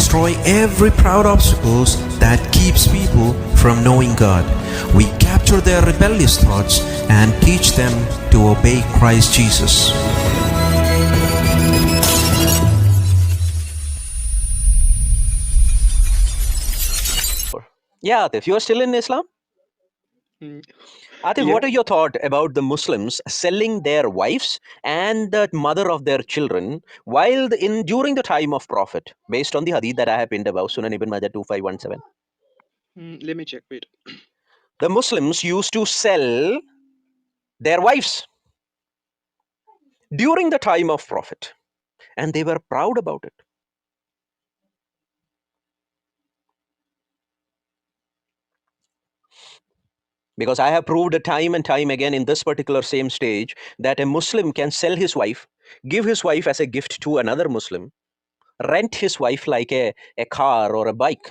destroy every proud obstacles that keeps people from knowing God. We capture their rebellious thoughts and teach them to obey Christ Jesus. Yeah, Atif, you are still in Islam? Atif, Yeah. what are your thoughts about the Muslims selling their wives and the mother of their children while during the time of Prophet, based on the hadith that I have pinned above, Sunan Ibn Majah 2517? Let me check. Wait. The Muslims used to sell their wives during the time of Prophet, and they were proud about it. Because I have proved time and time again in this particular same stage that a Muslim can sell his wife, give his wife as a gift to another Muslim, rent his wife like a car or a bike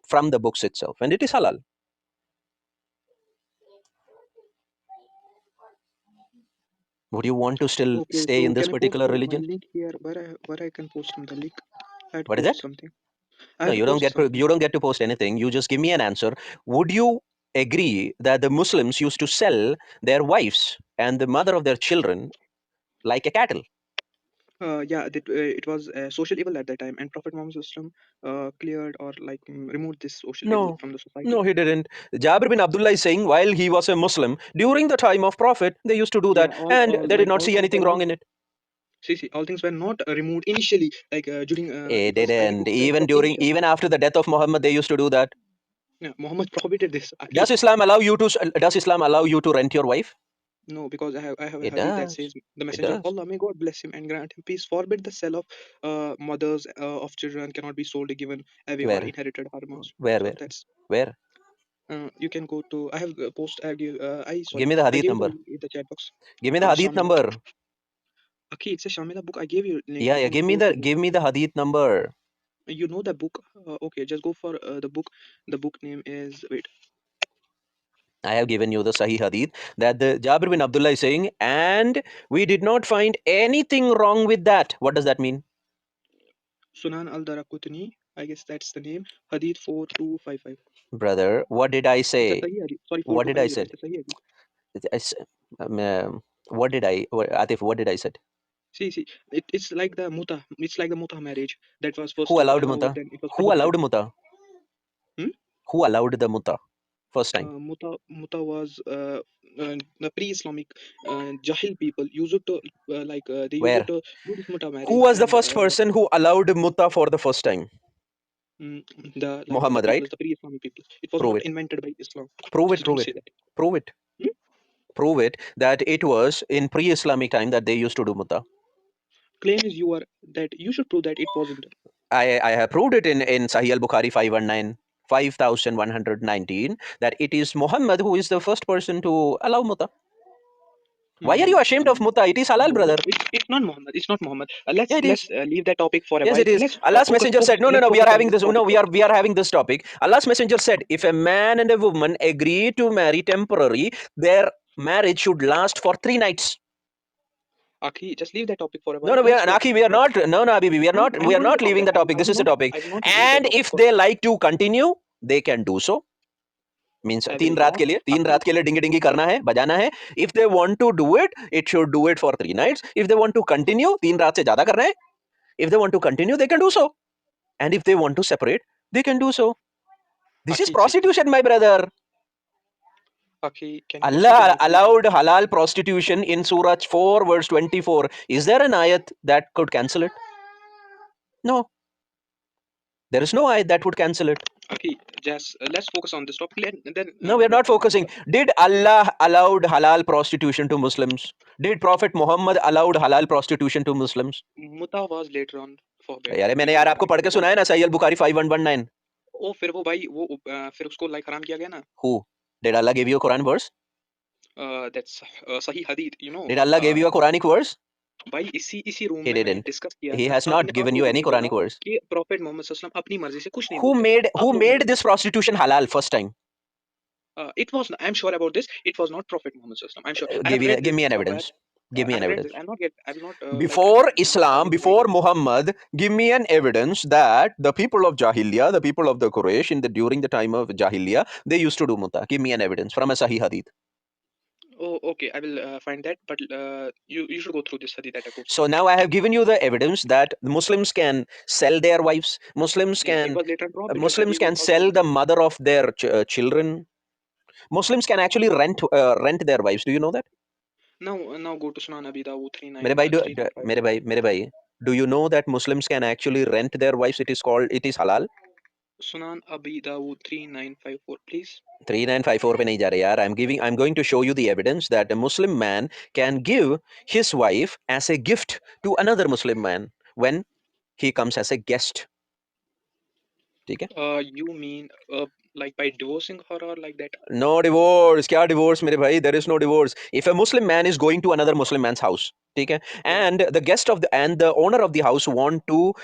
from the books itself, and it is halal. Would you want to still Okay, stay in so this can I post particular my religion? link here? Where I can post the link? I had to What is post that? something. I No, had to you don't post get to something. you don't get to post anything. You just give me an answer. Would you agree that the Muslims used to sell their wives and the mother of their children like a cattle? Yeah, it was social evil at that time, and Prophet Muhammad Sallam, cleared or like removed this social evil No, from the society. no, he didn't. Jabir bin Abdullah is saying while he was a Muslim during the time of Prophet, they used to do Yeah, that, and they did not all see things anything were not. wrong in it. See, all things were not removed initially. Like during It it was didn't. it was initial. Even after the death of Muhammad, they used to do that. Yeah, Muhammad prohibited this. Aki. Does Islam allow you to? Does Islam allow you to rent your wife? No, because I have a It hadith that does. says the It messenger of does. Allah, may God bless him and grant him peace, forbid the sale of mothers of children cannot be sold given away or Where? inherited harmons. Where? So Where? that's Where? you can go to. I have post. Give Sorry. me the I hadith gave you the number. link in the chat box. Give me the hadith Shamila. number. Okay, it's a Shamila book. I gave you link. Yeah, You yeah. can go to the. Give me the hadith number. You know the book. Okay, just go for the book. The book name is wait. I have given you the Sahih Hadith that the Jabir bin Abdullah is saying, and we did not find anything wrong with that. What does that mean? Sunan al Darakutni. I guess that's the name. Hadith 4255. Brother, what did I It's a say? Sahih hadith. Sorry, What did I 4250. say? It's a Sahih hadith. I s- what did Atif, what did I said? See, it's like the muta. It's like the muta marriage that was first Who allowed allowed, muta? then it was Who allowed prohibited. muta? Hmm? Who allowed the muta first time? Muta was the pre-Islamic Jahil people used it to they used it Where? to do this muta Who marriage was the and first person who allowed mutta for the first time? mm, the Muhammad, people, right? the pre-Islamic people. It was Prove not it. invented by Islam. Prove it. Just Prove don't it. say that. Prove it. Hmm? Prove it that it was in pre-Islamic time that they used to do mutta. Claim is you are that you should prove that it wasn't. I have proved it in Sahih al-Bukhari 519, 5119 that it is Muhammad who is the first person to allow mutta. Why are you ashamed of mutta? It is halal, No, brother. it's not Muhammad. It's not Muhammad. Yeah, it is. Let's leave that topic for a Yes, while. it is. Let's Allah's messenger said, no, no, Let's no, we are focus on having this this. No, topic first. we are having this topic. Allah's messenger said, if a man and a woman agree to marry temporary, their marriage should last for 3 nights. Aki, just leave that topic for a No, while. no, Let's focus Naki, on we this are topic. not. No, no, Habibi, No, I'm we are going to not talk leaving that. the topic. I This will is the not. topic. I will not leave the And topic if for. they like to continue, they can do so. Means I will तीन रात not. के लिए Aki, dinghy dinghy करना है बजाना है if they want to do it it should do it for 3 nights if they want to continue 3 रात से ज्यादा करना है if they want to continue they can do so and if they want to separate they can do so this is Aki, see. prostitution my brother Aki, can you listen to Allah me, please? allowed halal prostitution in Surah 4 verse 24 is there an ayat that could cancel it no there is no ayat that would cancel it Aki, just let's focus on this topic. Then no we are let's not focus on this focusing topic. did Allah allowed halal prostitution to Muslims did Prophet Muhammad allowed halal prostitution to Muslims Muta was later on forbid. यार मैंने It यार was आपको it पढ़ के was not. सुना है ना सही अल बुखारी 5119 ओ फिर वो भाई वो फिर उसको लाइक हराम किया गया ना. who did Allah give you a Quran verse That's सही हदीत. did Allah give you a Quranic verse भाई इसी रूम he में मैंने didn't डिस्कस किया he था. has not आपने given आपको you वो any नहीं बोला Quranic verse कि प्रॉफिट मोहम्मद सल्लल्लाहु अलैहि वसल्लम अपनी मर्जी से कुछ नहीं बोलते. who आप लोग made बोलते this prostitution halal first time it was I'm sure about this. It was not Prophet Muhammad sallallahu alaihi wasallam. I'm sure. I have read give this me an somewhere. evidence Give me I an have read evidence. this. I'm not Before I'm not Islam, having before like Muhammad, give me an evidence that the people of Jahiliyyah, the people of the Quraysh, during the time of Jahiliyyah, they used to do muta. Give me an evidence from a Sahih Hadith. oh, okay, I will find that, but you should go through this hadith that I So posted. now I have given you the evidence that Muslims can sell their wives. It was later dropped because Ali Muslims was can also sell the mother of their children. Muslims can actually rent their wives. Do you know that? now go to Sunan Abi Dawud मेरे भाई, 3954. मेरे भाई, do you know that Muslims can actually rent their wives? It is halal. Sunan Abi Dawud 3954, please. 3954 पे नहीं जा रहे यार. I'm going to show you the evidence that a Muslim man can give his wife as a gift to another Muslim man when he comes as a guest. ठीक है? You mean like by divorcing her or like that? No divorce. क्या divorce मेरे भाई? There is no divorce. If a Muslim man is going to another Muslim man's house, ठीक है? Yeah. And the owner of the house want to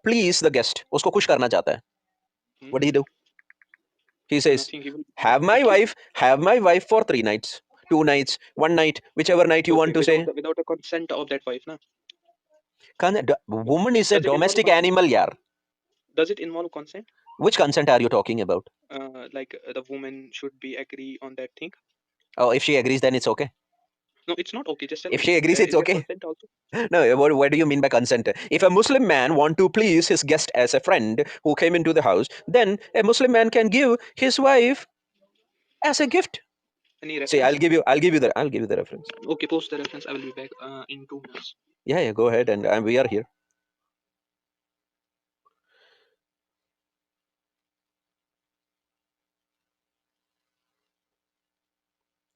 please the guest, उसको खुश करना चाहता है. Hmm? What do you do? He says, Nothing. He will have my wife for 3 nights, 2 nights, 1 night, whichever night you want to say. without the consent of that wife, na? Woman is a Does it involve domestic consent? animal, yaar. Does it involve consent? Which consent are you talking about? Like the woman should be agree on that thing. Oh, if she agrees, then it's okay. No, it's not okay. Just tell If me. she agrees, it's Is there okay. consent also? No, what do you mean by consent? If a Muslim man want to please his guest as a friend who came into the house, then a Muslim man can give his wife as a gift. Any See, reference? I'll give you the reference. Okay, post the reference. I will be back in 2 minutes. Yeah, go ahead, and we are here.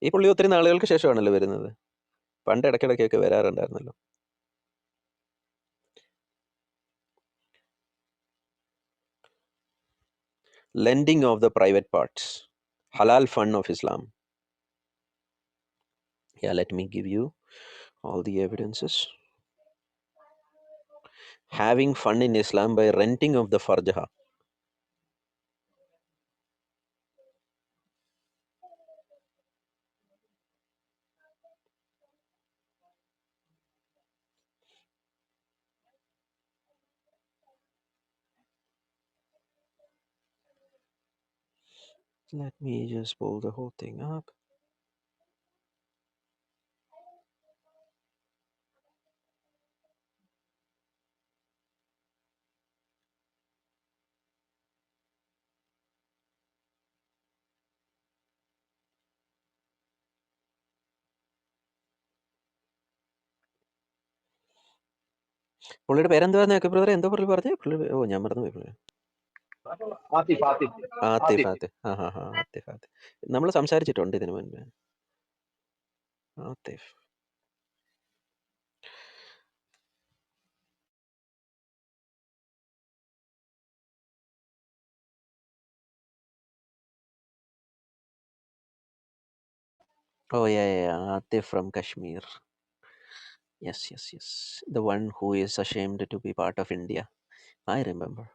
ഈ പുള്ളി ഒത്തിരി നാളുകൾക്ക് ശേഷമാണല്ലോ വരുന്നത്. പണ്ട് ഇടയ്ക്കിടയ്ക്കൊക്കെ വരാറുണ്ടായിരുന്നല്ലോ. Lending of the private parts. Halal fund of Islam. Yeah, let me give you all the evidences. Having fun in Islam by renting of the farjaha. Let me just pull the whole thing up. പുള്ളിയുടെ പേരെന്തുവാന്നൊക്കെ ബ്രദറെ എന്തോ പുള്ളി പറഞ്ഞേ? പുള്ളി ഓ ഞാൻ മറന്നുപോയി പുള്ളി. ആത്തിഫ്. ആത്തിഫ്. നമ്മൾ സംസാരിച്ചിട്ടുണ്ട് ഇതിനു മുൻപ്. Atif. Oh yeah, Atif from Kashmir. Yes. The one who is ashamed to be part of India. I remember.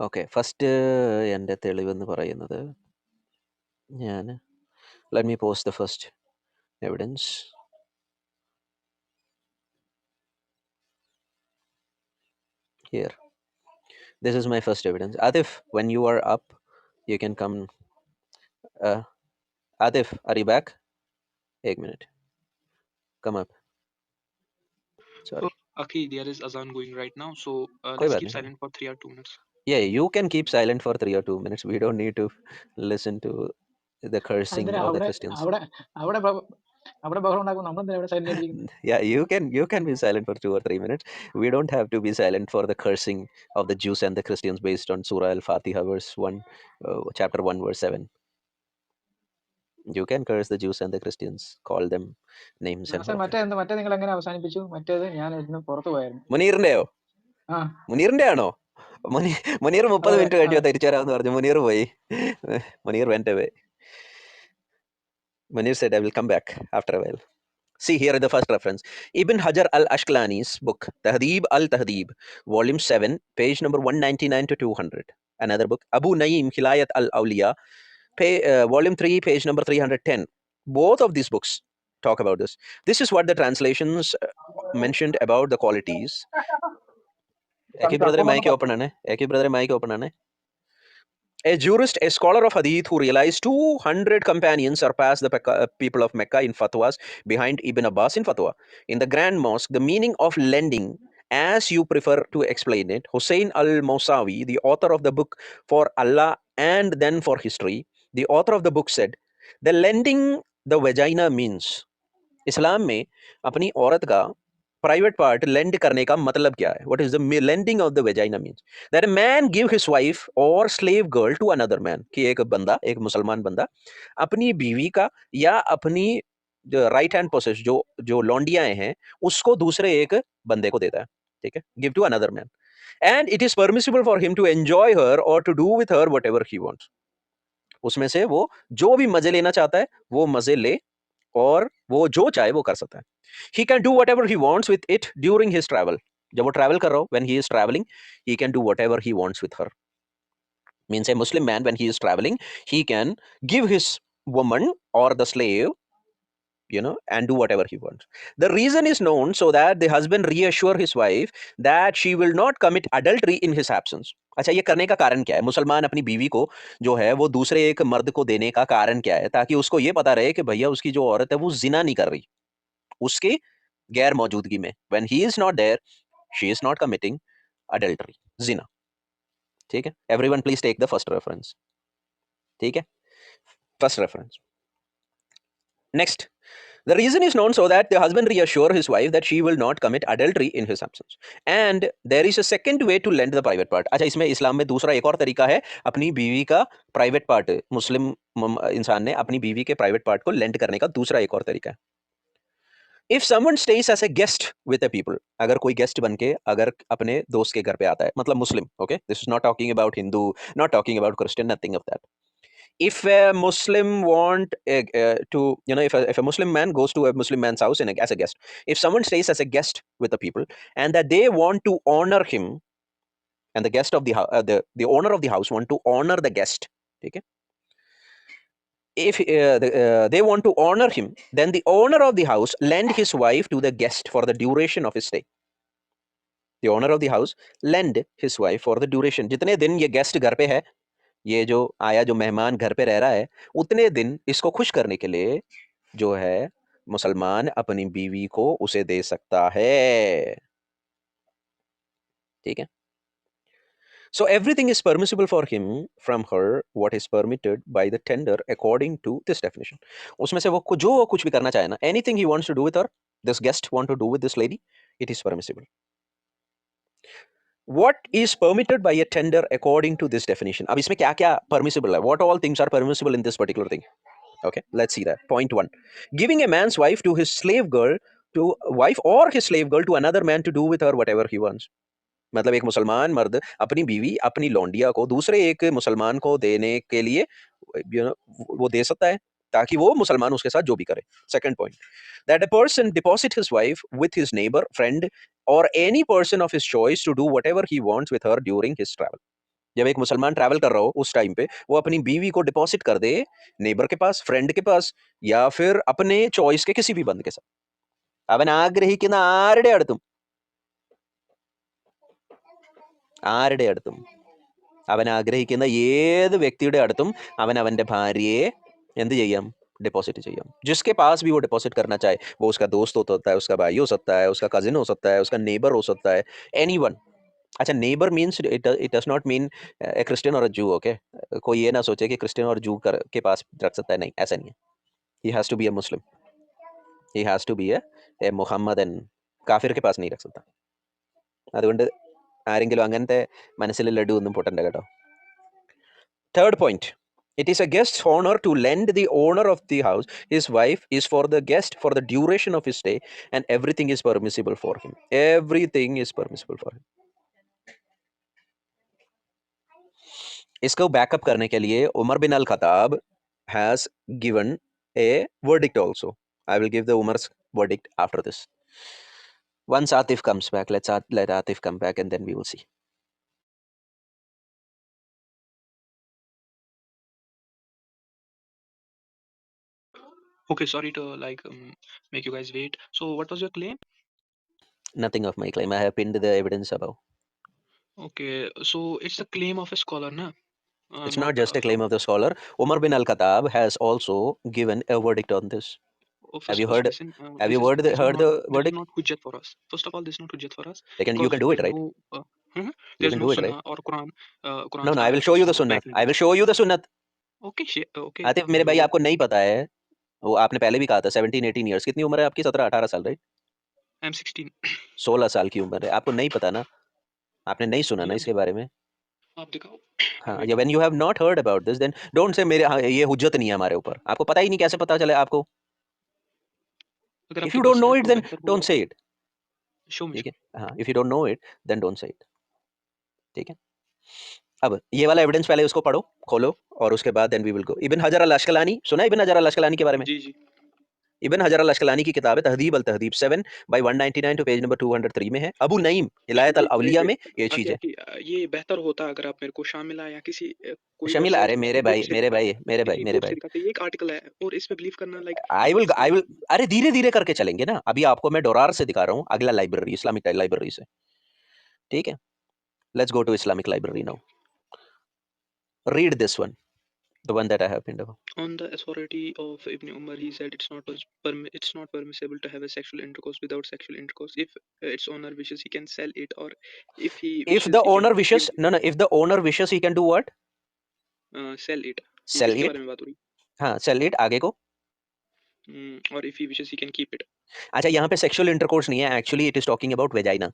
Okay, first എൻ്റെ തെളിവെന്ന് പറയുന്നത് ഞാൻ let me post the first evidence. Here. This is my first evidence. Atif, when you are up, you can come. Atif, are you back? 1 minute. Come up. Sorry. Akhi, there is azan going right now, so कोई let's बात keep नहीं. silent for 3 or 2 minutes. Yeah, you can keep silent for 3 or 2 minutes. We don't need to listen to the cursing എന്തിനാ of the അവിടെ Christians. അവിടെ അവിടെ ബഹ- അവിടെ ബഹളം ഉണ്ടാക്കും നമ്മളെന്തിനാ ഇവിടെ silent ആയിട്ടിരിക്കുന്നത്? Yeah, you can be silent for 2 or 3 minutes. We don't have to be silent for the cursing of the Jews and the Christians based on Surah Al-Fatiha verse 1, chapter 1 verse 7. You can curse the Jews and the Christians, call them names and Nassar all that. മറ്റേ നിങ്ങൾ എങ്ങനെ അവസാനിപ്പിച്ചു? മറ്റേത് ഞാൻ ഇന്ന് പുറത്തു പോയായിരുന്നു. മുനീറിന്റെയോ? ആ മുനീറിന്റെ ആണോ? മുനീർ 30 അതെ മിനിറ്റ് കഴിഞ്ഞോ തിരിച്ചു വരാമെന്ന് പറഞ്ഞു. മുനീർ പോയി. Muneer went away. Munir said, I will come back after a while. See here is the first reference. Ibn Hajar al-Ashqalani's book, Tahdhib al-Tahdhib, volume 7, page number 199 to 200. Another book, Abu Naim Hilayat al-Awliya, volume 3, page number 310. Both of these books talk about this. This is what the translations mentioned about the qualities. Eki brother mic open ane. Eki brother mic open ane. A jurist, a scholar of hadith who realized 200 companions surpassed the people of Mecca in fatwas behind Ibn Abbas in fatwa. In the Grand Mosque, the meaning of lending, as you prefer to explain it, Hussein al-Mawsawi, the author of the book For Allah and Then for History, the author of the book said, the lending the vagina means, इस्लाम में अपनी औरत का private part land करने का मतलब क्या है? What is the lending of the vagina means that a man give his wife or slave girl to another man, कि एक बंदा, एक मुसलमान बंदा अपनी बीवी का या अपनी जो राइट हैंड पोसेस, जो जो लौंडियाएं हैं, उसको दूसरे एक बंदे को देता है, ठीक है, give to another man, and it is permissible for him to enjoy her or to do with her whatever he wants. उसमें से वो जो भी मजे लेना चाहता है वो मजे ले, और वो जो चाहे वो कर सकता है। He can do what ever he wants with it during his travel. जब वो ट्रैवल कर रहा हो, when he is travelling, he can do what ever he wants with her. Means A Muslim man when he is travelling, he can give his woman or the slave, and do whatever he wants. The reason is known so that the husband reassure his wife that she will not commit adultery in his absence. अच्छा, ये करने का कारण क्या है? मुसलमान अपनी बीवी को जो है वो दूसरे एक मर्द को देने का कारण क्या है? ताकि उसको ये पता रहे कि भैया उसकी जो औरत है वो जिना नहीं कर रही उसके गैर मौजूदगी में। When he is not there, she is not committing adultery, zina. ठीक है? Everyone please take the first reference. ठीक है? First reference. Next, the reason is known so that the husband reassure his wife that she will not commit adultery in his absence. And there is a second way to lend the private part. अच्छा, इसमें इस्लाम में दूसरा एक और तरीका है अपनी बीवी का प्राइवेट पार्ट, मुस्लिम इंसान ने अपनी बीवी के प्राइवेट पार्ट को लेंड करने का दूसरा एक और तरीका है। If someone stage as a guest with a people, अगर कोई गेस्ट बन के अगर अपने दोस्त के घर पे आता है, मतलब Muslim, okay, this is not talking about Hindu, not talking about Christian, nothing of that. If a Muslim want to, if a Muslim man goes to a Muslim man's house as a guest, if someone stays as a guest with the people and that they want to honor him, and the guest of the owner of the house want to honor the guest, okay, if they want to honor him, then the owner of the house lend his wife to the guest for the duration of his stay. The owner of the house lend his wife for the duration, जितने दिन ये guest घर पे है, ये जो आया, जो मेहमान घर पे रह रहा है, उतने दिन इसको खुश करने के लिए जो है मुसलमान अपनी बीवी को उसे दे सकता है, ठीक है? So everything is permissible for him from her what is permitted by the tender according to this definition. उसमें से वो कुछ भी करना चाहे ना, anything he wants to do with her, this guest want to do with this lady, it is permissible. What is permitted by a tender according to this definition? अब इसमें क्या क्या permissible है? What all things are permissible in this particular thing? Okay, let's see that. Point 1. Giving a man's wife to his slave girl, to wife or his slave girl to another man to do with her whatever he wants. मतलब एक मुसलमान मर्द अपनी बीवी, अपनी लौंडिया को दूसरे एक मुसलमान को देने के लिए वो दे सकता है, ताकि वो मुसलमान उसके साथ जो भी करे. Second point, that a person deposit his wife with his neighbor, friend or any person of his choice to do whatever he wants with her during his travel. जब एक मुसलमान ट्रैवल कर रहा हो उस टाइम पे वो अपनी बीवी को डिपॉजिट कर दे नेबर के पास, फ्रेंड के पास, या फिर अपने चॉइस के किसी भी बंद के साथ. അവൻ ആഗ്രഹിക്കുന്ന ആരുടെ അടുത്തും അവൻ ആഗ്രഹിക്കുന്ന ഏത് വ്യക്തിയുടെ അടുത്തും അവൻ അവന്റെ ഭാര്യയെ എന്ത് ചെയ്യാം? डिपॉजिट चाहिए, जिसके पास भी वो डिपॉजिट करना चाहे, वो उसका दोस्त हो सकता है, उसका भाई हो सकता है, उसका कजिन हो सकता है, उसका नेबर हो सकता है, एनीवन. अच्छा, neighbour means it does not mean A Christian और अ जू, ओके? कोई ये ना सोचे कि क्रिश्चियन और जू के पास रख सकता है, नहीं, ऐसा नहीं है. He has to be a Muslim, he has to be a Mohammedan. കാഫിർക്ക് പാസ് नहीं रख सकता. അതുകൊണ്ട് ആരെങ്കിലും അങ്ങനത്തെ മനസ്സിൽ ലഡു ഒന്നും പൊട്ടണ്ട കേട്ടോ. Third point, it is a guest's honor to lend the owner of the house his wife is for the guest for the duration of his stay, and everything is permissible for him. Everything is permissible for him. इसको backup करने के लिए उमर बिन अल खताब has given a verdict also. I will give the Umar's verdict after this. Once Atif comes back, let Atif come back, and then we will see. Okay, sorry to make you guys wait. So what was your claim? Nothing of my claim. I have pinned the evidence above. Okay, so it's a claim of a scholar, na? It's Not not just a claim of the scholar. Umar bin Al-Khattab has also given a verdict on this. Oh, Have you first heard? listen. Have you heard This is heard not the this is verdict? not hujjat for us. First of all, this is not hujjat for us You can because do it, there's right? no You there's can no do it, right? sunnah or Quran No, Quran's no. I will ayat show which you the support sunnat. I backdating. will show you the sunnat. Okay, okay. Atif मेरे भाई आपको नहीं पता है, वो आपने पहले भी कहा था 17-18 इयर्स। कितनी उम्र है आपकी? 17-18 साल, राइट? I'm 16. 16 साल की उम्र है। आपको नहीं पता ना, आपने नहीं सुना जी ना इसके बारे में। आप दिखाओ। हाँ, Wait. या when you have not heard about this then don't say मेरे ये हुज्जत नहीं है हमारे ऊपर। आपको पता ही नहीं, कैसे पता चले आपको? अगर इफ आपके यू डोंट पास नो है इट तो देन बेहतर डोंट होगा। Say it. Show me. ठीक है, हाँ, if you don't know it then don't say it. ठीक है, अब ये वाला एविडेंस पहले उसको पढ़ो, खोलो, और उसके बाद देन वी विल गो। इब्न हजर अल अस्कलानी, सुना है इब्न हजर अल अस्कलानी के बारे में? जी इब्न हजर अल अस्कलानी की किताब है तहदीब अल तहदीब 7 बाय 199 टू पेज नंबर 203 में है। अबू नईम हिलायत अल अवलिया में ये चीज है। ये बेहतर होता अगर आप मेरे को शामिला या किसी कोई शमील, वेबसाइट अरे मेरे बुक भाई से मेरे भाई दिखाते, मेरे भाई किसी मेरे बुक से भाई, दिखाते। ये एक आर्टिकल है और इस पे बिलीव करना आई विल अरे धीरे धीरे करके चलेंगे ना। अभी आपको मैं डोरार से दिखा रहा हूँ, अगला लाइब्रेरी, इस्लामिक लाइब्रेरी से। ठीक है, let's go to Islamic library now. Read this one, the one that I have pinned above. On the authority of Ibn Umar, he said it's not permissible to have a sexual intercourse without sexual intercourse. If its owner wishes, he can sell it, or if he If wishes, the he can owner give wishes, no, if the owner wishes, he can do what? sell it. ये Sell किसके it. बारे में बात हो रही हाँ, sell it, आगे को। है? और if he wishes, he can keep it. अच्छा, यहाँ पे सेक्सुअल इंटरकोर्स नहीं है, actually it is talking about vagina.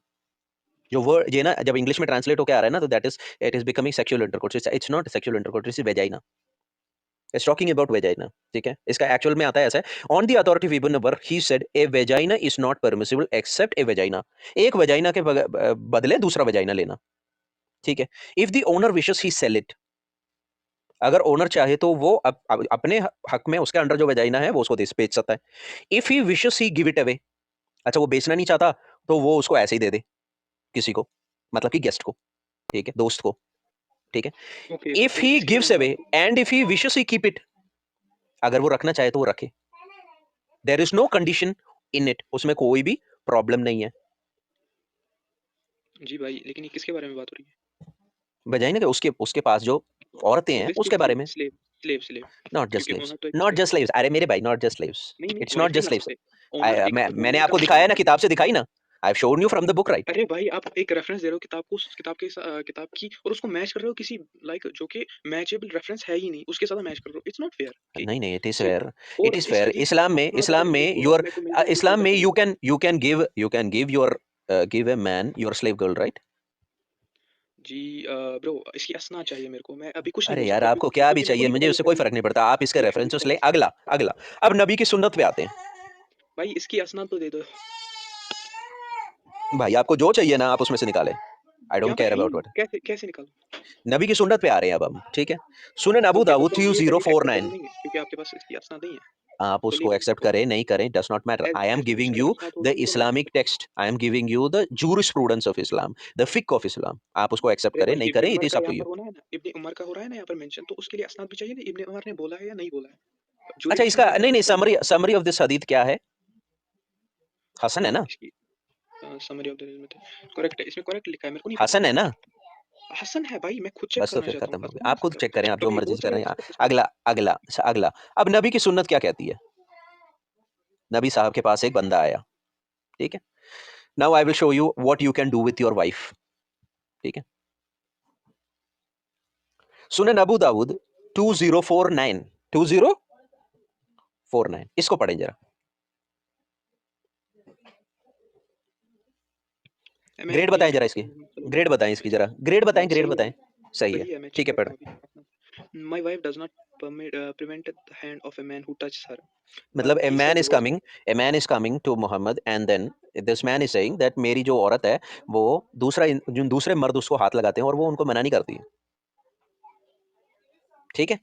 जो वर्ड ये ना जब इंग्लिश में ट्रांसलेट होकर आ रहा है ना, तो that is it is becoming sexual intercourse. It's not sexual intercourse, it's vagina. It's talking about vagina. ठीक है, इसका एक्चुअल में आता है ऐसा है, on the authority of Ibn Umar he said a vagina is not permissible except a vagina. एक vagina के बदले दूसरा वेजाइना लेना। ठीक है, if the owner wishes he sell it. अगर ओनर चाहे तो वो अपने हक में उसके अंडर जो वेजाइना है वो उसको बेच सकता है। If he wishes he give it away. अच्छा, वो बेचना नहीं चाहता तो वो उसको ऐसे ही दे दे किसी को, मतलब कि गेस्ट को, ठीक है, दोस्त को। ठीक है, Okay, इफ ये ही किसके बारे गिव्स में बात अवे हो रही and if he wishes he keep it. अगर वो रखना चाहे तो वो रखे, there is no condition in it, उसमें कोई भी प्रॉब्लम नहीं है। है? जी भाई, लेकिन ये किसके बारे में बात हो रही है? बजाय ना कि उसके उसके पास जो औरतें हैं उसके ऑब्वियसली बारे में। Slave slave slave not just क्योंकि स्लेव्स, ओनर तो एक नॉट स्लेव जस्ट है। स्लेव्स, अरे मेरे भाई, नॉट जस्ट स्लेव्स। नहीं नहीं, इट्स वो नॉट लिखा है जस्ट ना उस स्लेव्स। पे। ओनर एक मैंने ओनर का आपको दिखाया ना, किताब से दिखाई ना। I have shown you from the book, right? अरे भाई, आप एक रेफरेंस दे रहे हो किताब को, उस किताब के किताब की, और उसको मैच कर रहे हो किसी जो कि मैचेबल रेफरेंस है ही नहीं, उसके साथ मैच कर रहे हो। इट्स नॉट फेयर कि नहीं नहीं, it is see. Fair. It और इज इस फेयर। हदीस इस्लाम में, अपना इस्लाम अगर में वो योर मेरे को मिल जाए तो इस्लाम मैं में बेहतर लूंगा। You can give your give a man your slave girl, right? जी ब्रो, इसकी असना चाहिए मेरे को। मैं अभी कुछ नहीं अरे बोल यार, सकता आपको क्या भी क्योंकि मेरे को चाहिए, नहीं पता मुझे ये उससे कोई हदीस फर्क नहीं पड़ता। आप इसके ये हदीस रेफरेंसेस कहाँ ले। से। अगला अगला, अब नबी की सुन्नत पे आते हैं। भाई इसकी असना तो दे दो। भाई आपको जो चाहिए ना, आप उसमें से निकालें। आई यहाँ डोंट पे केयर है ही अबाउट नहीं, व्हाट। कैसे कैसे निकालूं? नबी की सुन्नत पे आ रहे हैं अब हम। ठीक है, सुनन अबू ओके, तो दाऊद फिर ये हदीस एक्सेप्टेबल 2049। नहीं है क्योंकि आपके पास इसकी असना नहीं है। आप तो लीव उसको इट। एक्सेप्ट ओके, करें नहीं करें, does not matter. I am as giving अगर यू असना द होगी तो मैं Islamic text, I am giving you the jurisprudence of Islam, the फिक ऑफ इस्लाम। आप उसको एक्सेप्ट अरे करें भाई, नहीं इब्ने करें, इट उमर इज का अप टू यहाँ यू। पर होना है ना, इब्ने उमर का हो रहा है ना यहाँ पर मेंशन, तो उसके लिए असनाद भी चाहिए ना, इब्ने उमर ने बोला है या नहीं बोला है। अच्छा, ज्यूरिडिक्शन इसका होता है नहीं ना नहीं, उसका। समरी समरी ऑफ दिस हदीथ क्या है? हसन है ना? इसकी समरी ऑफ द करेक्ट है, इसमें करेक्ट लिखा है, मेरे को नहीं पता। हसन है ना? हसन है भाई, मैं खुद चेक बस तो करना फिर चाहता हूँ, खत्म हो हसन गया। है आप खुद इसका। चेक करें, आप जो कभी मर्जी हो से जाएगा करें। इसका पर्सपेक्टिव। अगला अगला अगला, अब नबी की सुन्नत क्या कहती है? नबी साहब के पास एक बंदा आया। ठीक है, now I will show you what you can do with your wife. ठीक है, सुनन अबू दाऊद 2049, 2049, इसको पढ़ें जरा। मैं ग्रेड यही बताएं जरा लिखता इसकी, हूँ ग्रेड बताएं इसकी जरा, ग्रेड बताएं, ग्रेड सही है। बताएं। सही है, सही है, मैं चेक ठीक है, करता पढ़। हूँ अभी। My wife does not prevent the hand of a man who touches her, मतलब but a he man said is divorce her. Coming, a man is coming to Muhammad and then this man is saying that मेरी जो औरत है वो जो दूसरे मर्द उसको हाथ लगाते हैं और वो उनको मना नहीं करती है। ठीक है,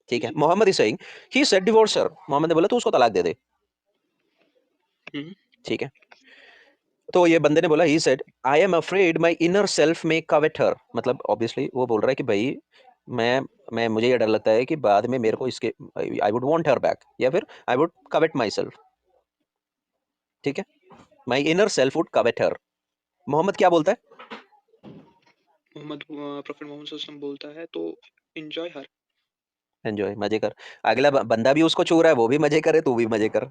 ठीक है। जी Mohammed is saying, he said divorce her. Mohammed ने बोला तू उसको तलाक दे दे। हम्म, ठीक है। तो ये बंदे ने बोला, he said I am afraid my inner self में कवेट हर, मतलब ऑब्वियसली वो बोल रहा है कि भाई मैं मुझे ये डर लगता है कि बाद में मेरे को इसके, I would want her back, या फिर आई वुड कवेट माई सेल्फ। ठीक है, माई इनर सेल्फ वुड कवेट हर। मोहम्मद क्या बोलता है? प्रॉफिट मोहम्मद सल्लल्लाहु अलैहि वसल्लम बोलता है तो एंजॉय हर। एंजॉय, मजे कर। अगला बंदा भी उसको छू रहा है, वो भी मजे करे, तू भी मजे कर।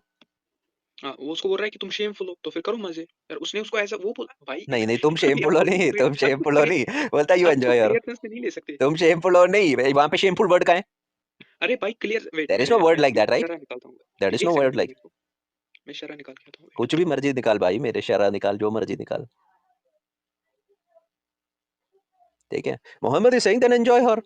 हाँ, वो उसको बोल रहा है कि तुम शेमफुल हो तो फिर करो मजे। यार उसने उसको ऐसा वो बोला भाई। नहीं नहीं, तुम अभी शेमफुल हो आप नहीं, तुम आप शेमफुल हो नहीं, बोलता यू आप इसको एंजॉय हर। क्लियर सेंस में नहीं ले सकते। तुम शेमफुल हो नहीं, वहां पे शेमफुल वर्ड का है? अरे भाई clear wait, there is no मैं वर्ड मैं लाइक अभी दैट, राइट? शरा निकालता हूँ। देयर इज एक नो सेकंड वर्ड दो लाइक। मेरे को, मैं शरा निकाल के आता हूँ, वेट। कुछ भी मर्जी निकाल भाई, मेरे शरा निकाल, जो मर्जी निकाल। ठीक है, Mohammad is saying then enjoy her.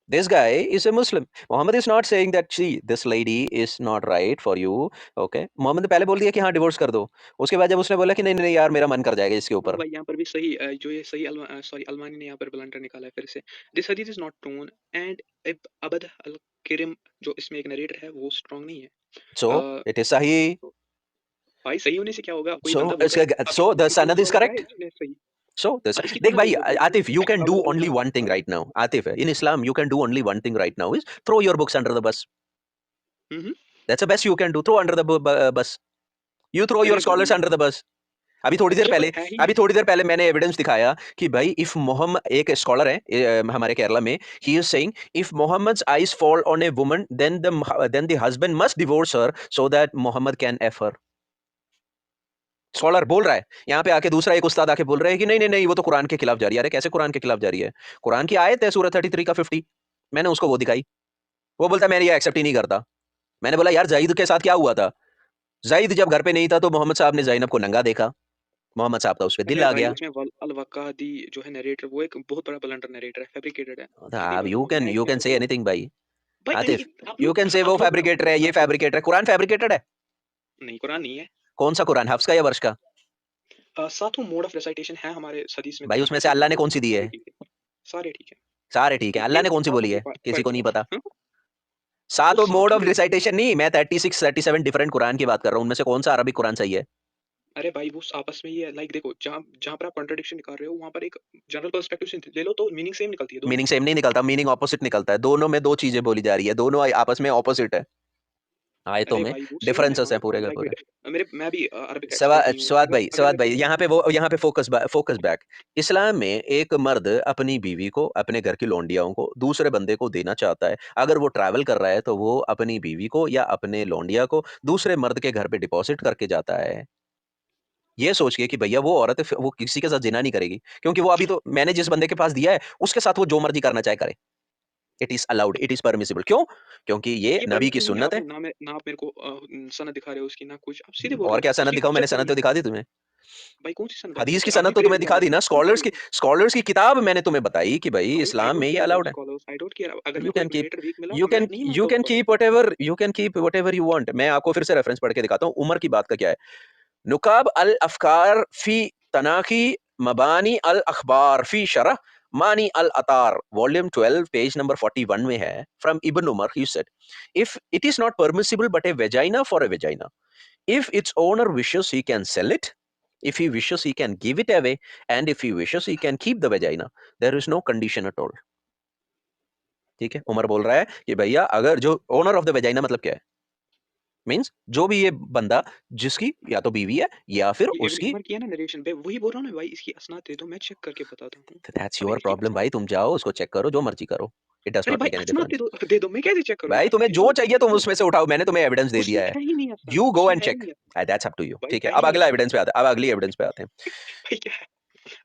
This guy is a Muslim. Muhammad is not saying that, see, this lady is not right for you. Okay, Mohammad ने पहले बोल दिया कि हाँ डिवोर्स कर दो। उसके बाद जब उसने बोला कि नहीं नहीं यार मेरा मन कर जाएगा इसके हाँ ऊपर। भाई, यहाँ पर भी सही जो ये सही सॉरी अलमानी ने यहाँ पर ब्लंडर निकाला है फिर से। दिस हदीस इज नॉट ट्रून एंड अबद अल किरम, जो इसमें एक नरेटर है वो स्ट्रांग नहीं है। So अ, it is सही। भाई सही होने से क्या होगा, कोई So बंदा बोल रहा है अभी so the अभी कोई sanad is स्कॉलर है correct. जिसने सही। So this, अब इसकी देख सनद भाई, देखो भाई, Atif, you can do only Abdullah one thing भाई। right now. Atif, in Islam you can do only one thing right now is throw your books under the bus. Hmm, That's the best you can do. Throw under the bus. You throw your अरे scholars भाई under the bus. अभी थोड़ी देर मुझे पहले, पता है ही अभी थोड़ी देर पहले मैंने एविडेंस दिखाया कि भाई इफ मोहम्मद, एक स्कॉलर है हमारे केरला में, he is saying if Mohammed's eyes fall on a woman then the husband must divorce her so that Mohammed can F her. Scholar बोल रहा है, यहाँ पे आके दूसरा एक उस्ताद आके बोल रहे हैं कि नहीं नहीं नहीं वो तो कुरान के खिलाफ जा रही है। अरे कैसे कुरान के खिलाफ जा रही है? कुरान की आयत है सूरह 33 का 50, मैंने उसको वो दिखाई, वो बोलता है मैं ये एक्सेप्ट ही नहीं करता। मैंने बोला यार जाहिद के साथ क्या हुआ था? जाहिद जब घर पे नहीं था तो मोहम्मद साहब ने जैनब को नंगा देखा, मोहम्मद साहब का उस पर दिल अरे आ भाई गया। उसमें अल वकादी जो है नरेटर, वो एक बहुत बड़ा ब्लंडर नरेटर है, फैब्रिकेटेड है। हिंदी अब में वो मैं यू क्या कैन से करूँ अब। एनीथिंग भाई। भाई अरे आतिफ, आप यू कैन लोग से वो आप लोग आप फैब्रिकेटर लोग है, ये आप लोग फैब्रिकेटर है, कुरान फैब्रिकेटेड है। नहीं, कुरान नहीं है। कौन सा कुरान, हफ्स का या वर्ष का? सातों मोड ऑफ रेसाइटेशन है हमारे हदीस में भाई दिखाए उसमें हैं, से तो अल्लाह ने वो कौन सी दी है? सारे ठीक है, सारे ठीक है। सारे ठीक है, अल्लाह ने एक कौन सी बोली सातों के है? किसी को नहीं पता। हाँ, वो सात और मोड सातों ऑफ मोड। रिसाइटेशन नहीं, मैं 36 37 डिफरेंट कुरान की बात कर रहा हूँ, उनमें से कौन सा अरबिक कुरान सही है? अरे भाई वो आपस में ही है, लाइक देखो जहाँ जहाँ पर आप कॉन्ट्रडिक्शन निकाल रहे हो वहां पर एक जनरल पर्सपेक्टिव से ले लो तो मीनिंग सेम निकलती है दोनों मीनिंग की। सेम नहीं निकलता, मीनिंग ऑपोजिट निकलता है। दोनों में दो चीजें बोली जा रही है, दोनों आपस में ऑपोजिट है, आयतों अरे में भाई वो सेम है डिफरेंसेस हैं मान लो, पूरे के लाइक पूरे। वेट, मेरे मैं भी अरबिक एक्सपर्ट नहीं हूँ, अगर स्वाद मैं भाई, कहूँ यहाँ पे वो, यहाँ पे फोकस बैक। इस्लाम में एक मर्द अपनी बीवी को, अपने घर की लौंडियाओं को दूसरे बंदे को देना चाहता है, अगर वो ट्रैवल कर रहा है तो वो अपनी बीवी को या अपने लौंडिया को दूसरे मर्द के घर पे डिपॉजिट करके जाता है, ये सोच के कि भैया वो औरत वो किसी के साथ जिना नहीं करेगी, क्योंकि वो अभी तो मैंने जिस बंदे के पास दिया है उसके साथ वो जो मर्जी करना चाहे करे। It is allowed, it is permissible. क्यों? क्योंकि ये ये नबी की परमिशन नहीं है सुन्नत आपने है। ना, मैं ना आप मेरे को सनद दिखा रहे हो उसकी, ना कुछ, आप सीधे बोल रहे और क्या हो सनद उसकी दिखाऊं? मैंने हुज्जत सनद नहीं तो है। दिखा दी तुम्हें। भाई कौन सी सनद आपने हदीस की दिखाई, आप सनद भी तो तुम्हें बेवकूफ दिखा वाले दी हो ना, भाई भाई। स्कॉलर्स की किताब मैंने तुम्हें बताई कि भाई भाई आई इस्लाम डोंट में ये केयर अबाउट अलाउड है। स्कॉलर्स, आई डोंट केयर, अगर यू मेरे को कैन एक कीप नरेटर वीक मिला यू मैं कैन नहीं यू मानता कैन उसको। Keep whatever you want. मैं आपको फिर से रेफरेंस पढ़ के दिखाता हूँ, उमर की बात का क्या है। नुकाब अल अफकार फी तनाकी मबानी अल अखबार फी शरह मानी अल अतार, वॉल्यूम 12 पेज नंबर 41 में है, from Ibn Umar, he said if it is not permissible but a vagina for a vagina, if its owner wishes he can sell it, if he wishes he can give it away, and if he wishes he can keep the vagina, there is no condition at all। ठीक है, उमर बोल रहा है कि भैया अगर जो owner of the vagina मतलब क्या है, मींस जो भी ये बंदा जिसकी या तो बीवी है या फिर ये इब्न उसकी, उमर किया ना नरेशन पे, वही बोल रहा हूँ ना भाई, इसकी असनाद दे दो मैं चेक करके बताता हूँ। दैट्स अबे योर इसकी प्रॉब्लम असनाद, भाई, तुम जाओ उसको चेक करो, जो मर्जी करो, इट डज अरे नॉट भाई मेक एनी असनाद डिफरेंस। दे दो, मैं कैसे चेक करूँ भाई यार, तुम्हें जो इसको चाहिए तुम इसको उसमें से उठाओ, मैंने तुम्हें एविडेंस दे दिया उसमें है, है ही नहीं असनाद, यू गो उसमें एंड है ही चेक। नहीं। That's up to you. भाई ठीक है, है ही अब नहीं अगला असनाद। एविडेंस पे आते हैं, अब अगली एविडेंस पे आते हैं। भाई क्या है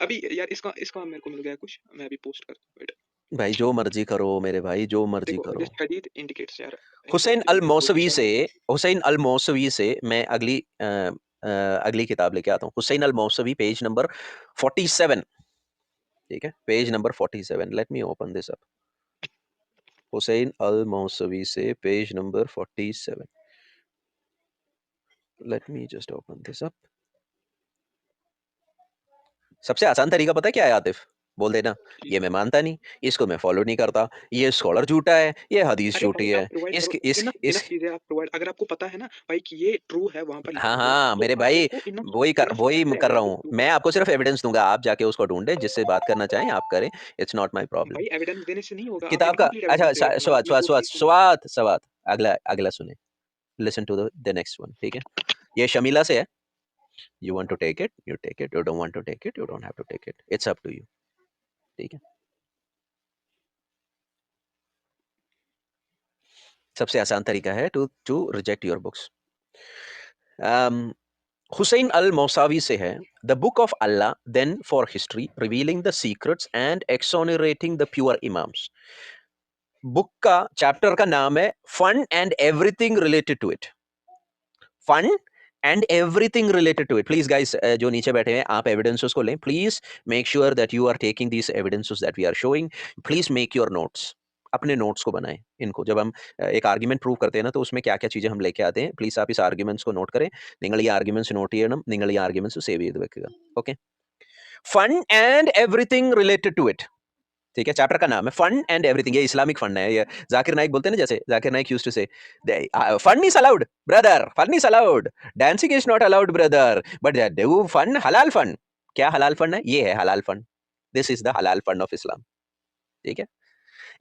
अभी यार, इसका इसका मेरे को मिल गया कुछ, मैं अभी पोस्ट करता हूँ, वेट। भाई जो मर्जी करो मेरे भाई, जो मर्जी देखो दिस करो। हदीथ इंडिकेट्स यार, एक हुसैन सेकंड अल रुको, मैं कोशिश मौसवी कर से, रहा हूँ। हुसैन अल मौसवी से मैं अगली किताब लेके आता हूँ। Hussain al Musawi page number 47। ठीक है, page number 47, let me open this up. Hussain al Musawi से page number 47, let me just open this up. सबसे आसान तरीका पता है क्या है आतिफ? बोल देना जी ये मैं मानता नहीं, इसको मैं फॉलो नहीं करता, ये स्कॉलर झूठा है, ये हदीस अरे झूठी भाई आप है, प्रोवाइड करो, इसके इस इनफ इस इनफ चीजें आप प्रोवाइड, अगर आपको पता है ना भाई कि ये ट्रू है वहां पर लिखा हाँ हुआ, हाँ तो मेरे आप भाई, उसको इनफ वही इनफ कर रहा एविडेंस हूँ दो। मैं, आपको सिर्फ एविडेंस दूंगा, आप जाके उसको ढूंढे, जिससे बात करना चाहें आप करें, इट्स नॉट माय प्रॉब्लम। भाई एविडेंस देने से नहीं होगा, आप किताब का इनकम्प्लीट अच्छा एविडेंस देगा कि हाँ स्वाद आपने स्वाद झूठ स्वाद नहीं सुना। स्वाद स्वाद अगला अगला सुने, listen to the next one, ठीक है? ये शमीला से है, you want to take it you take it, you don't want to take it you don't have to take it, it's up to you, ठीक है? सबसे आसान तरीका है to to reject your books. Hussain al Musawi से है, the book of Allah then for history revealing the secrets and exonerating the pure imams. Book का chapter का नाम है fun and everything related to it, fun and everything related to it. Please guys जो नीचे बैठे हैं आप evidences को लें, please make sure that you are taking these evidences that we are showing, please make your notes, अपने notes को बनाएं इनको। जब हम एक आर्ग्यूमेंट प्रूव करते हैं ना, तो उसमें क्या क्या चीजें हम लेके आते हैं, प्लीज आप इस आर्ग्यूमेंट्स को नोट करें। നിങ്ങൾ ഈ ആർഗ്യുമെന്റ്സ് നോട്ട് ചെയ്യണം, നിങ്ങൾ ഈ ആർഗ്യുമെന്റ്സ് സേവ് ചെയ്ത് വെക്കുക, okay? Fun and everything related to it, ठीक है? चैप्टर का नाम है फन एंड एवरीथिंग, ये इस्लामिक फन है, ये जाकिर नाइक बोलते हैं ना, जैसे Zakir Naik used to say fun is allowed brother, fun is allowed, dancing is not allowed brother, but do fun, हलाल फन। क्या हलाल फन है? ये है हलाल फन, दिस इज द हलाल फन ऑफ इस्लाम, ठीक है?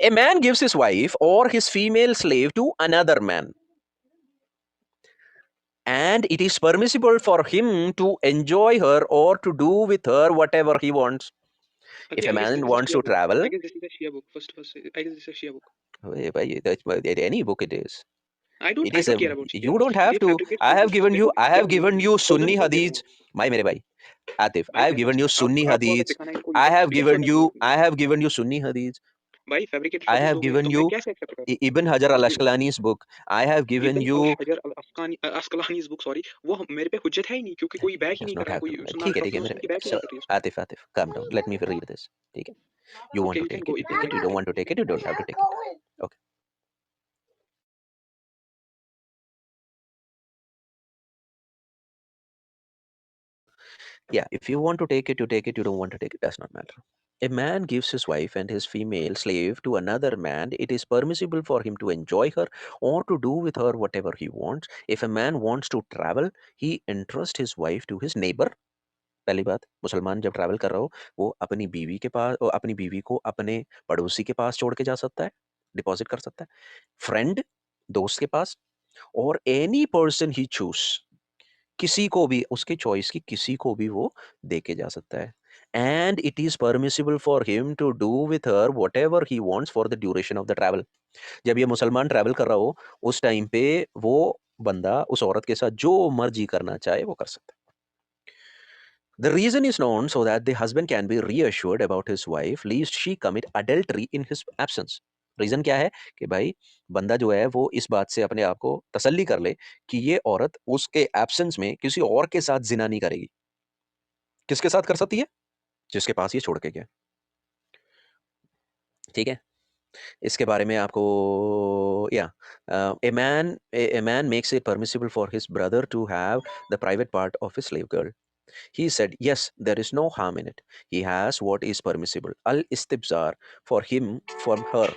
ए man gives his wife or his female slave to another man and it is permissible for him to enjoy her or to do with her whatever he wants. If Okay, a I guess man this is wants Shia to book. travel, I guess this is a Shia book. First, I guess this is a Shia book. any book it is. It I is a, don't care about Shia. you don't have They to. fabricate stories. देखो I क्या have होता है, given you thousand Sunni बार देखो hadiths. भाई मेरे भाई Atif, I भाई have मैं given you Sunni आपको अगर hadiths. दिखाना है इनको you can show them to me. I have given you Sunni hadiths. भाई फैब्रिकेटेड I स्टोरीज have दोगे given तो मैं you कैसे एक्सेप्ट करूं? Ibn Hajar al-Asqalani's book. I have given ibn you. अल हजर अल अस्कलानीज बुक, सॉरी, वो मेरे पे हुज्जत है ही नहीं, क्योंकि कोई बैक ही Does नहीं not कर रहा है, have to. कोई ठीक है डॉक्टर मेरे मुस्लिम की बैक ही so नहीं कर रही है उसको। Atif, calm down. Let me read this. ठीक है? You want okay, to you can take go it, you if you take it. Want You to don't take want to it, you take can it, you take don't have to take it. Okay. Yeah, if you want to take it, you take it. You don't want to take it, does not matter. A man gives his wife and his female slave to another man. It is permissible for him to enjoy her or to do with her whatever he wants. If a man wants to travel, he entrusts his wife to his neighbor. पहली बात, मुसलमान जब travel कर रहा हो, वो अपनी बीवी के पास, अपनी बीवी को अपने पड़ोसी के पास छोड़ के जा सकता है, डिपॉजिट कर सकता है, फ्रेंड, दोस्त के पास, और एनी पर्सन ही चूज, किसी को भी, उसके चॉइस की किसी को भी वो दे के जा सकता है। And it is permissible for him to do with her whatever he wants for the duration of the travel. जब ये मुसलमान ट्रैवल कर रहा हो, उस टाइम पे वो बंदा उस औरत के साथ जो मर्जी करना चाहे वो कर सकता है। The reason is known so that the husband can be reassured about his wife lest she commit adultery in his absence. Reason क्या है कि भाई बंदा जो है वो इस बात से अपने आप को तसल्ली कर ले कि ये औरत उसके एब्सेंस में किसी और के साथ जिना नहीं करेगी। किसके साथ कर सकती है? जिसके पास ये छोड़ के गया, ठीक है? इसके बारे में आपको या a man makes it permissible for his brother to have the private part of his slave girl. He said, yes, there is no harm in it. He has what is permissible. Al-istibzar for him, for her.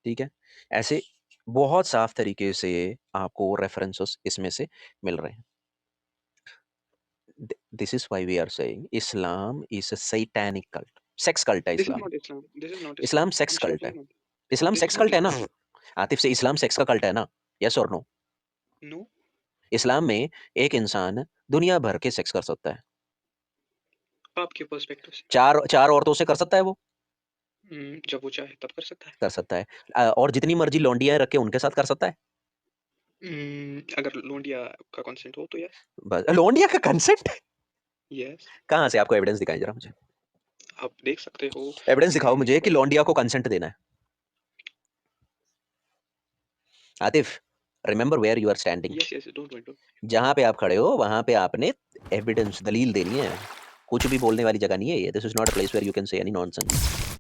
ठीक है? ऐसे बहुत साफ तरीके से आपको references इसमें से मिल रहे हैं। This is why we are saying Islam is a satanic cult. Sex cult है this is Islam. Not Islam, this is not Islam Islam, sex I'm cult है। showing you. Islam This is sex not cult है ना? Islam. Atif से इस्लाम sex का cult है ना? Yes और no? No, इस्लाम में एक इंसान दुनिया भर के सेक्स कर सकता है। आपके पर्सपेक्टिव से चार औरतों से कर सकता है वो? जब वो चाहे तब कर सकता है। कर सकता है। और जितनी मर्जी लौंडियां रखे उनके साथ कर सकता है। अगर लोंडिया का कंसेंट हो तो यस। बस लौंडिया का कंसेंट? यस, कहाँ से? आपको एविडेंस दिखाएं जरा मुझे, आप देख सकते हो। एविडेंस दिखाओ मुझे कि लौंडिया को कंसेंट देना है। Atif, remember where you are standing. Yes yes, don't worry, don't. जहां पे आप खड़े हो वहां पे आपने एविडेंस, दलील देनी है। कुछ भी बोलने वाली जगह नहीं है ये। This is not a place where you can say any nonsense.